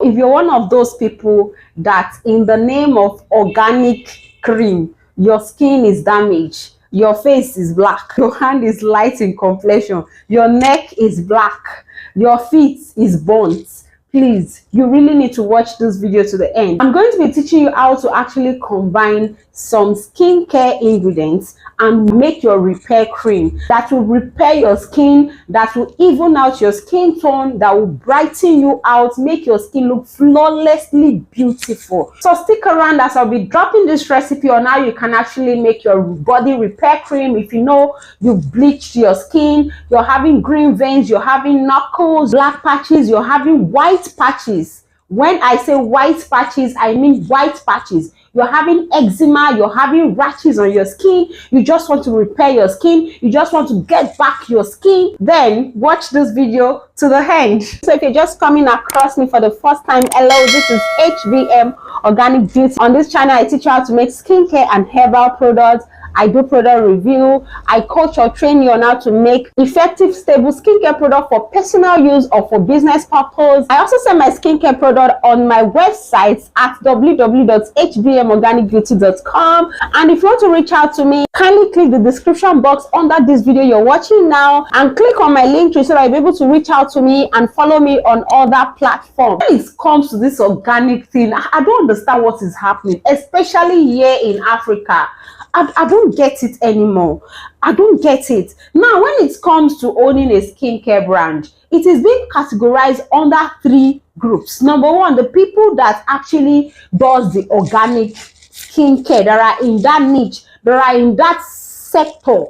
if you're one of those people that in the name of organic cream, your skin is damaged, your face is black, your hand is light in complexion, your neck is black, your feet is burnt, please, you really need to watch this video to the end. I'm going to be teaching you how to actually combine some skincare ingredients and make your repair cream that will repair your skin, that will even out your skin tone, that will brighten you out, make your skin look flawlessly beautiful. So stick around as I'll be dropping this recipe on how you can actually make your body repair cream. If you know you've bleached your skin, you're having green veins, you're having knuckles, black patches, you're having white patches. When I say white patches, I mean white patches. You're having eczema, you're having rashes on your skin, you just want to repair your skin, you just want to get back your skin, then watch this video to the end. So if you're just coming across me for the first time, hello, this is HBM Organic Beauty. On this channel, I teach you how to make skincare and herbal products. I do product review. I coach or train you on how to make effective, stable skincare product for personal use or for business purpose. I also sell my skincare product on my website at www.hbmorganicbeauty.com. And if you want to reach out to me, kindly click the description box under this video you're watching now and click on my link tree so that you'll be able to reach out to me and follow me on other platforms. When it comes to this organic thing, I don't understand what is happening, especially here in Africa. I don't get it anymore. I don't get it. Now, when it comes to owning a skincare brand, it is being categorized under three groups. Number one, the people that actually does the organic skincare, that are in that niche, that are in that sector,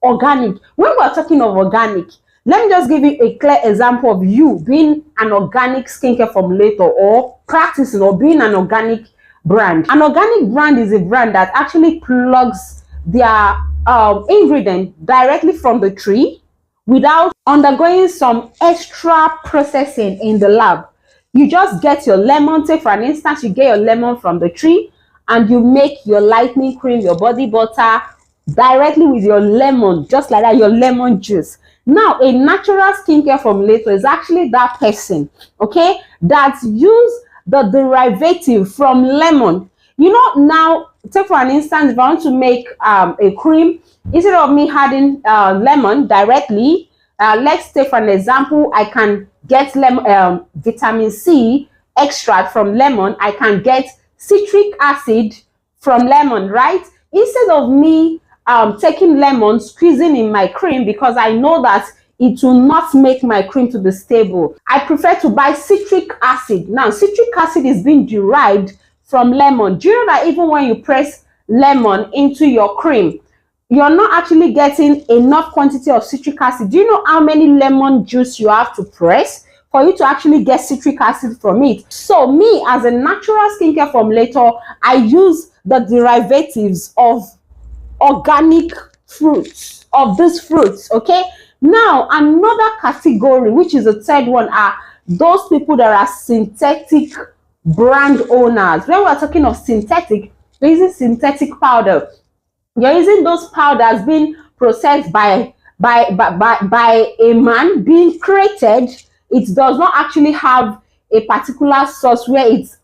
organic. When we're talking of organic, let me just give you a clear example of you being an organic skincare formulator or practicing or being an organic brand. An organic brand is a brand that actually plugs their ingredient directly from the tree without undergoing some extra processing in the lab. You just get your lemon. Take for an instance, you get your lemon from the tree and you make your lightening cream, your body butter directly with your lemon, just like that, your lemon juice. Now, a natural skincare formulator is actually that person, okay, that use the derivative from lemon. You know, now take for an instance, if I want to make a cream, instead of me adding lemon directly, let's take for an example, I can get lemon, vitamin C extract from lemon. I can get citric acid from lemon, right? Instead of me taking lemon, squeezing in my cream, because I know that it will not make my cream to be stable, I prefer to buy citric acid. Now, citric acid is being derived from lemon. Do you know that even when you press lemon into your cream, you're not actually getting enough quantity of citric acid? Do you know how many lemon juice you have to press for you to actually get citric acid from it? So me, as a natural skincare formulator, I use the derivatives of organic fruits, of these fruits, okay? Now, another category, which is the third one, are those people that are synthetic brand owners. When we're talking of synthetic, you're using synthetic powder. You're using those powders being processed by a man, being created. It does not actually have a particular source where it's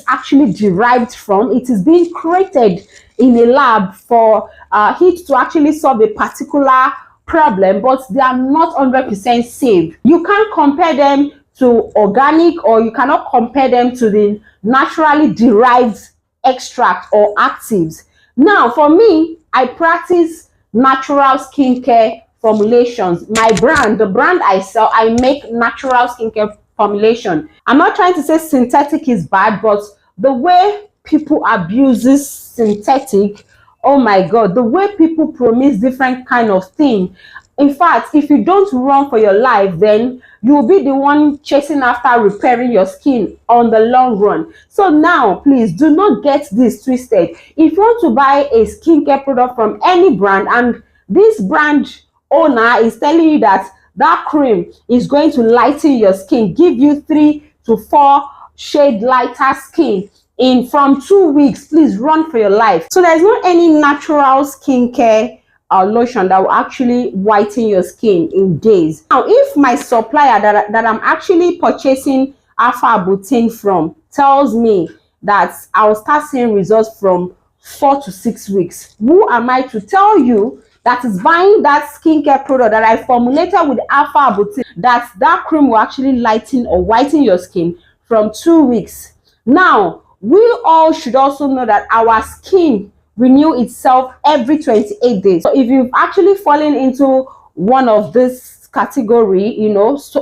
actually derived from. It is being created in a lab for it to actually solve a particular problem, but they are not 100% safe. You can't compare them to organic, or you cannot compare them to the naturally derived extract or actives. Now, for me, I practice natural skincare formulations. My brand, the brand I sell, I make natural skincare formulation. I'm not trying to say synthetic is bad, but the way people abuse this synthetic, oh my God, the way people promise different kind of thing. In fact, if you don't run for your life, then you will be the one chasing after repairing your skin on the long run. So now, please do not get this twisted. If you want to buy a skincare product from any brand, and this brand owner is telling you that that cream is going to lighten your skin, give you 3 to 4 shade lighter skin in from 2 weeks, please run for your life. So there's not any natural skincare lotion that will actually whiten your skin in days. Now, if my supplier that I'm actually purchasing alpha butane from tells me that I'll start seeing results from 4 to 6 weeks. Who am I to tell you that is buying that skincare product that I formulated with alpha butane that cream will actually lighten or whiten your skin from 2 weeks? Now, we all should also know that our skin renew itself every 28 days. So if you've actually fallen into one of this category,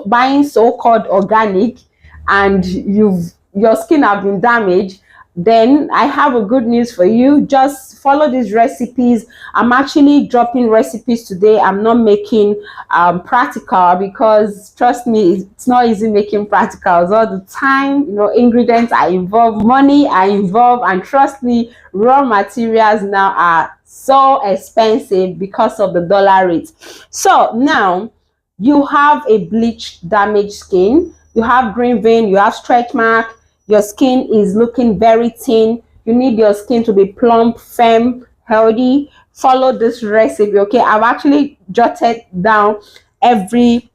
buying so-called organic, and your skin have been damaged, then I have a good news for you. Just follow these recipes. I'm actually dropping recipes today. I'm not making practical, because trust me, it's not easy making practicals all the time. Ingredients are involved, money are involved, and trust me, raw materials now are so expensive because of the dollar rate. So now you have a bleached, damaged skin, you have green vein, you have stretch mark, your skin is looking very thin, you need your skin to be plump, firm, healthy. Follow this recipe. Okay, I've actually jotted down every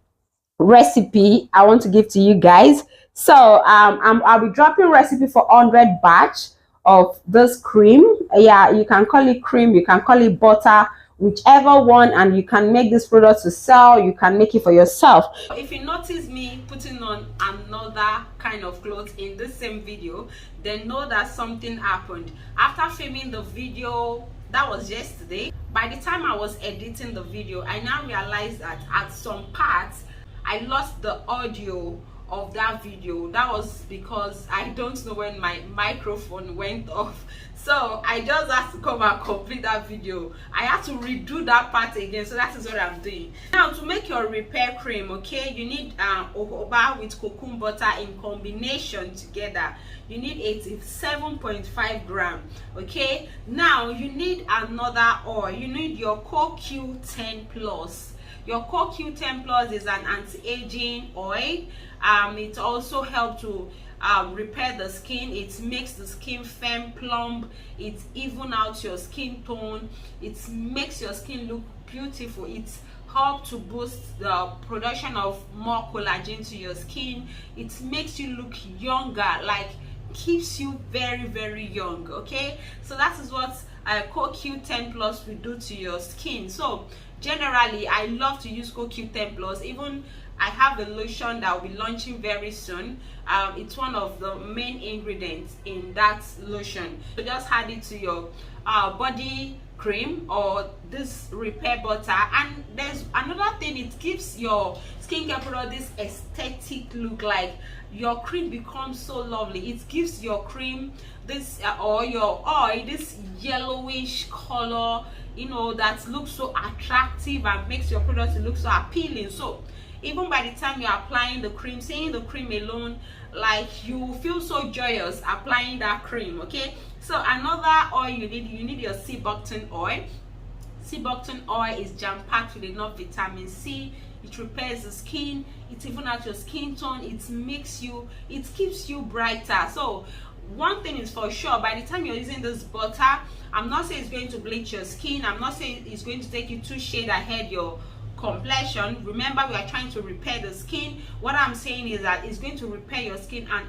recipe I want to give to you guys. So I'll be dropping recipe for 100 batch of this cream. Yeah, you can call it cream, you can call it butter, whichever one, and you can make this product to sell, you can make it for yourself. If you notice me putting on another kind of clothes in the same video, then know that something happened. After filming the video, that was yesterday, by the time I was editing the video, I now realized that at some parts I lost the audio of that video. That was because I don't know when my microphone went off, so I just had to come and complete that video. I had to redo that part again, so that is what I'm doing now. To make your repair cream, okay, you need jojoba with cocoa butter in combination together. You need 87.5 gram. Okay, now you need another oil. You need your CoQ10 plus. Your CoQ10 plus is an anti-aging oil. It also helps to repair the skin. It makes the skin firm, plump. It even out your skin tone. It makes your skin look beautiful. It helps to boost the production of more collagen to your skin. It makes you look younger, like keeps you very, very young. Okay, so that is what CoQ10 plus will do to your skin. So generally, I love to use CoQ10 plus. Even I have a lotion that will be launching very soon. It's one of the main ingredients in that lotion. So just add it to your body cream or this repair butter. And there's another thing, it gives your skincare product this aesthetic look, like your cream becomes so lovely. It gives your cream this or your oil this yellowish color, that looks so attractive and makes your product look so appealing. So even by the time you're applying the cream, seeing the cream alone, like you feel so joyous applying that cream. Okay, so another oil you need your sea buckthorn oil. Sea buckthorn oil is jam-packed with enough vitamin C. It repairs the skin, it even out your skin tone, it keeps you brighter. So one thing is for sure, by the time you're using this butter, I'm not saying it's going to bleach your skin, I'm not saying it's going to take you 2 shades ahead your complexion. Remember, we are trying to repair the skin. What I'm saying is that it's going to repair your skin and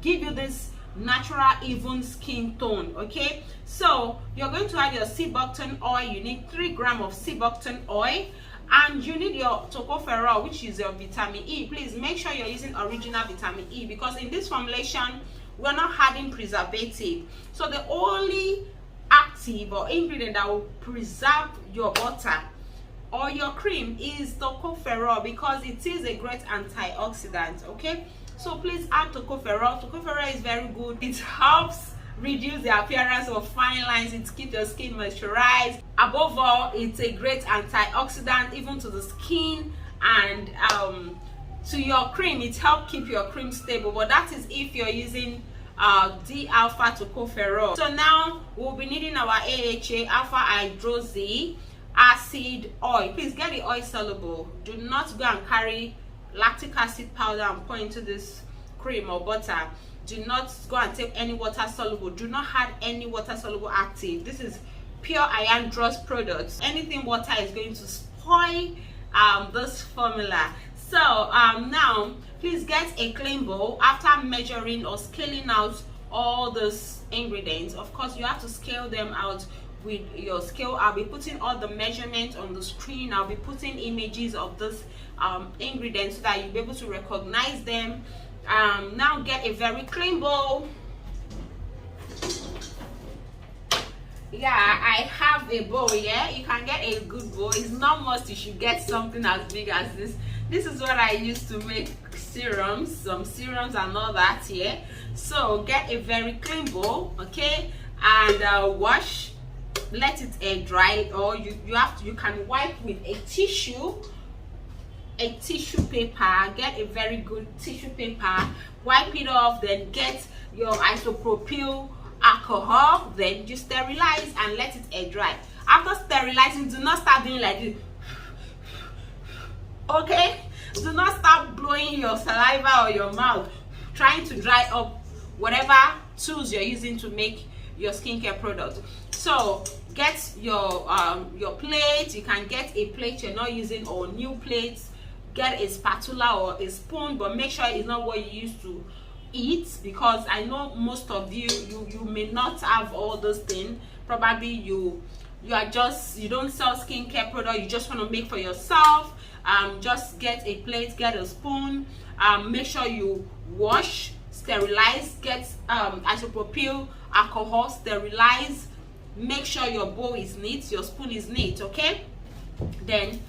give you this natural even skin tone. Okay, so you're going to add your sea buckthorn oil. You need 3 grams of sea buckthorn oil, and you need your tocopherol, which is your vitamin E. Please make sure you're using original vitamin E, because in this formulation we're not adding preservative. So the only active or ingredient that will preserve your butter or your cream is tocopherol, because it is a great antioxidant. Okay, so please add tocopherol. Tocopherol is very good. It helps reduce the appearance of fine lines. It keeps your skin moisturized. Above all, it's a great antioxidant even to the skin, and to your cream. It helps keep your cream stable, but that is if you're using D-alpha tocopherol. So now we'll be needing our AHA, alpha hydroxy acid oil. Please get the oil soluble. Do not go and carry lactic acid powder and pour into this cream or butter. Do not go and take any water soluble. Do not add any water soluble active. This is pure iron dross products. Anything water is going to spoil this formula. So now please get a clean bowl. After measuring or scaling out all those ingredients, of course you have to scale them out with your scale. I'll be putting all the measurements on the screen. I'll be putting images of this ingredients so that you'll be able to recognize them. Now get a very clean bowl. Yeah, I have a bowl here. You can get a good bowl. It's not must you should get something as big as this. This is what I use to make serums, some serums and all that here. So get a very clean bowl, okay, and wash, let it air dry, or you can wipe with a tissue paper. Get a very good tissue paper, wipe it off, then get your isopropyl alcohol, then you sterilize and let it air dry. After sterilizing, do not start doing like this, okay? Do not start blowing your saliva or your mouth trying to dry up whatever tools you're using to make your skincare product. So get your plate. You can get a plate you're not using or new plates. Get a spatula or a spoon, but make sure it's not what you used to eat, because I know most of you may not have all those things. Probably you don't sell skincare product, you just want to make for yourself. Just get a plate, get a spoon, make sure you wash, sterilize, get isopropyl alcohol, sterilize, make sure your bowl is neat, your spoon is neat, okay? Then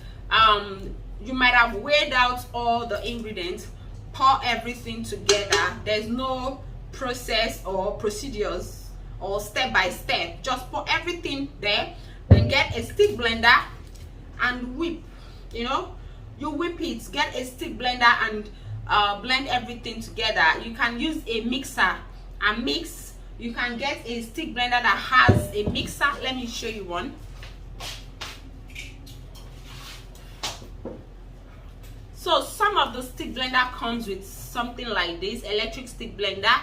you might have weighed out all the ingredients. Pour everything together. There's no process or procedures or step by step. Just pour everything there. Then get a stick blender and whip. You whip it. Get a stick blender and blend everything together. You can use a mixer and mix. You can get a stick blender that has a mixer. Let me show you one. So some of the stick blender comes with something like this, electric stick blender.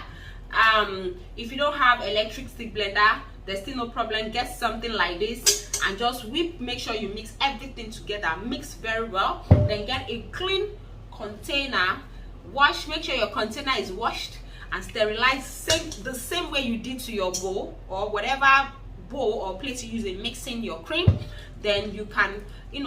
If you don't have electric stick blender, there's still no problem. Get something like this and just whip. Make sure you mix everything together. Mix very well. Then get a clean container. Wash. Make sure your container is washed and sterilized the same way you did to your bowl or whatever bowl or plate you use in mixing your cream. Then you can,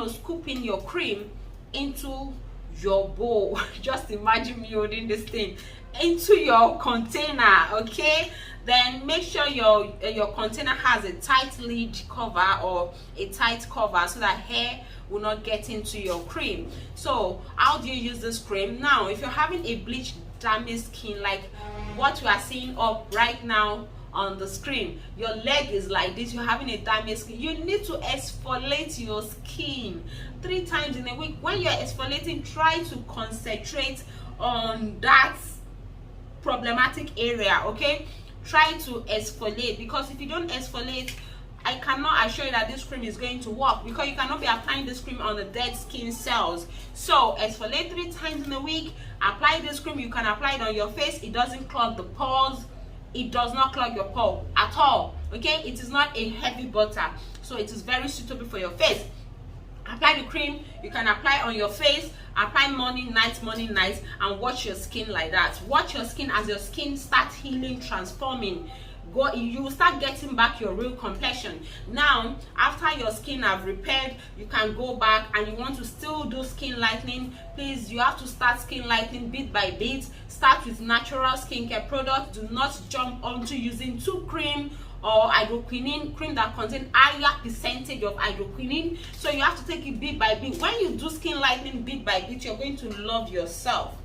scoop in your cream into your bowl. Just imagine me holding this thing into your container, okay? Then make sure your container has a tight lid cover or a tight cover so that hair will not get into your cream. So how do you use this cream? Now if you're having a bleach damaged skin like what we are seeing up right now on the screen, your leg is like this, you're having a damaged skin, you need to exfoliate your skin 3 times in a week. When you're exfoliating, try to concentrate on that problematic area, okay? Try to exfoliate, because if you don't exfoliate, I cannot assure you that this cream is going to work, because you cannot be applying this cream on the dead skin cells. So exfoliate 3 times in a week. Apply this cream. You can apply it on your face. It doesn't clog the pores. It does not clog your pore at all, okay? It is not a heavy butter, so it is very suitable for your face. Apply the cream. You can apply on your face, apply morning, night, and watch your skin like that. Watch your skin. As your skin starts healing, transforming, you will start getting back your real complexion. Now after your skin have repaired, you can go back and you want to still do skin lightening. Please, you have to start skin lightening bit by bit. Start with natural skincare products. Do not jump onto using 2 cream or hydroquinone cream that contain higher percentage of hydroquinone. So you have to take it bit by bit. When you do skin lightening bit by bit, you're going to love yourself.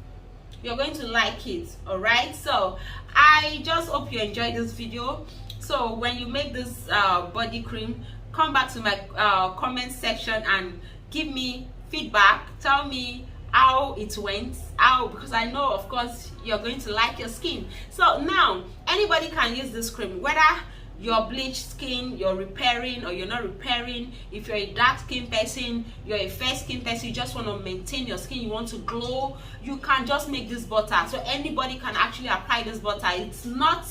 You're going to like it. All right, so I just hope you enjoyed this video. So when you make this body cream, come back to my comment section and give me feedback. Tell me how it went, because I know of course you're going to like your skin. So now anybody can use this cream, whether your bleached skin, you're repairing or you're not repairing. If you're a dark skin person, you're a fair skin person, you just want to maintain your skin, you want to glow, you can just make this butter. So anybody can actually apply this butter. It's not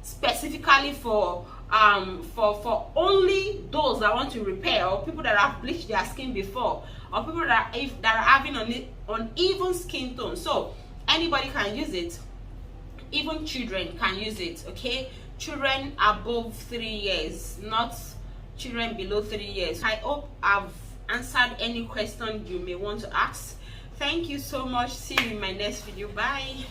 specifically for for only those that want to repair, or people that have bleached their skin before, or people that are having uneven skin tone. So anybody can use it, even children can use it. Okay, children above 3 years, not children below 3 years. I hope I've answered any question you may want to ask. Thank you so much. See you in my next video. Bye.